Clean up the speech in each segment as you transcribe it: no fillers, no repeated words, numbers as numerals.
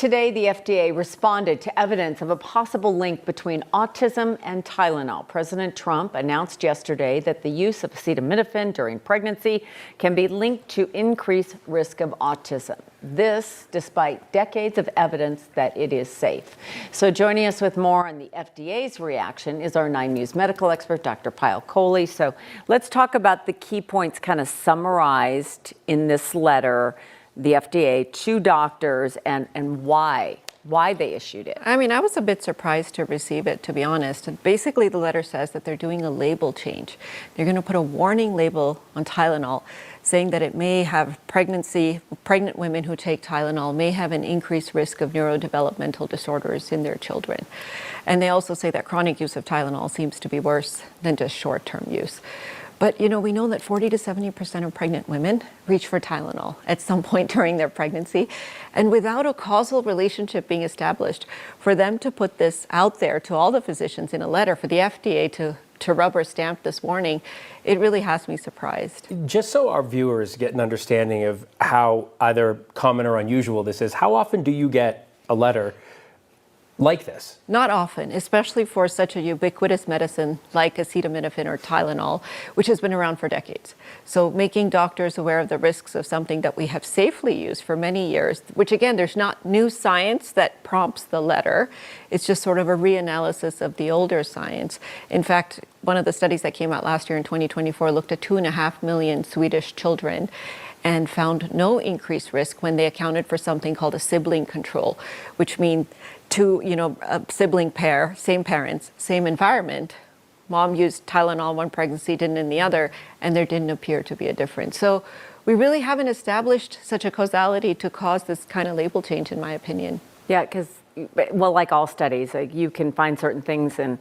Today, the FDA responded to evidence of a possible link between autism and Tylenol. President Trump announced yesterday that the use of acetaminophen during pregnancy can be linked to increased risk of autism. This, despite decades of evidence that it is safe. So joining us with more on the FDA's reaction is our 9 News medical expert, Dr. Payal Kohli. So let's talk about the key points kind of summarized in this letter, the FDA to doctors, and why they issued it. I mean, I was a bit surprised to receive it, to be honest. And basically, the letter says that they're doing a label change. They're going to put a warning label on Tylenol saying that it may have pregnant women who take Tylenol may have an increased risk of neurodevelopmental disorders in their children. And they also say that chronic use of Tylenol seems to be worse than just short-term use. But, you know, we know that 40 to 70% of pregnant women reach for Tylenol at some point during their pregnancy. And without a causal relationship being established, for them to put this out there to all the physicians in a letter, for the FDA to rubber stamp this warning, it really has me surprised. Just so our viewers get an understanding of how either common or unusual this is, how often do you get a letter like this? Not often, especially for such a ubiquitous medicine like acetaminophen or Tylenol, which has been around for decades. So making doctors aware of the risks of something that we have safely used for many years, which again, there's not new science that prompts the letter. It's just sort of a reanalysis of the older science. In fact, one of the studies that came out last year in 2024 looked at 2.5 million Swedish children and found no increased risk when they accounted for something called a sibling control, which means a sibling pair, same parents, same environment. Mom used Tylenol one pregnancy, didn't in the other, and there didn't appear to be a difference. So we really haven't established such a causality to cause this kind of label change, in my opinion. Yeah, because, well, like all studies, like you can find certain things, and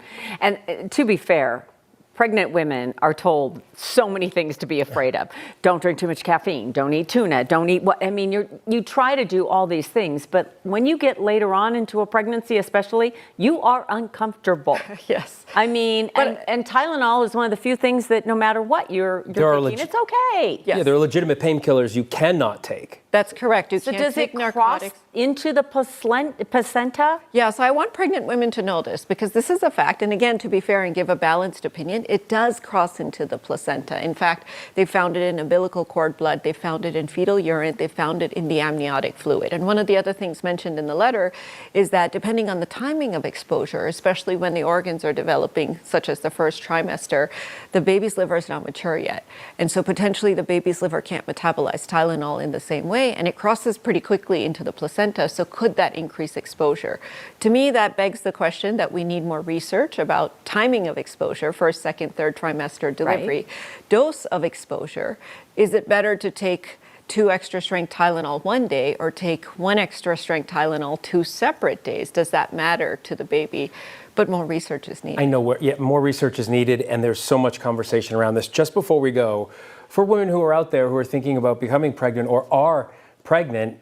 to be fair, pregnant women are told so many things to be afraid of. Don't drink too much caffeine. Don't eat tuna. Don't eat what, I mean, you try to do all these things, but when you get later on into a pregnancy, especially, you are uncomfortable. Yes. I mean, and Tylenol is one of the few things that no matter what you're thinking, it's okay. Yes. Yeah, there are legitimate painkillers you cannot take. That's correct. So does it cross into the placenta? Yeah, so I want pregnant women to know this because this is a fact. And again, to be fair and give a balanced opinion, it does cross into the placenta. In fact, they found it in umbilical cord blood. They found it in fetal urine. They found it in the amniotic fluid. And one of the other things mentioned in the letter is that depending on the timing of exposure, especially when the organs are developing, such as the first trimester, the baby's liver is not mature yet. And so potentially the baby's liver can't metabolize Tylenol in the same way, and it crosses pretty quickly into the placenta. So could that increase exposure? To me, that begs the question that we need more research about timing of exposure, first, second, third trimester delivery, right. Dose of exposure. Is it better to take 2 extra strength Tylenol one day or take 1 extra strength Tylenol 2 separate days? Does that matter to the baby? But more research is needed. I know, more research is needed, and there's so much conversation around this. Just before we go, for women who are out there who are thinking about becoming pregnant or are pregnant,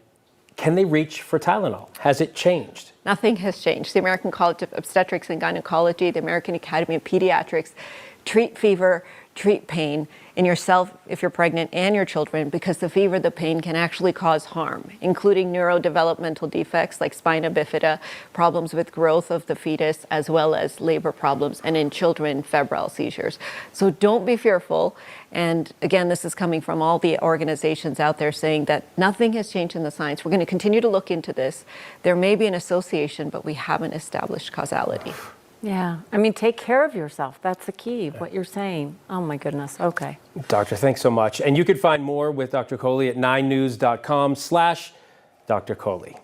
can they reach for Tylenol? Has it changed? Nothing has changed. The American College of Obstetrics and Gynecology, the American Academy of Pediatrics treat fever, treat pain in yourself if you're pregnant and your children, because the fever, the pain can actually cause harm, including neurodevelopmental defects like spina bifida, problems with growth of the fetus, as well as labor problems, and in children, febrile seizures. So don't be fearful. And again, this is coming from all the organizations out there saying that nothing has changed in the science. We're going to continue to look into this. There may be an association, but we haven't established causality. Yeah, I mean, take care of yourself. That's the key, what you're saying. Oh my goodness, okay. Doctor, thanks so much. And you can find more with Dr. Kohli at 9news.com/Dr. Kohli.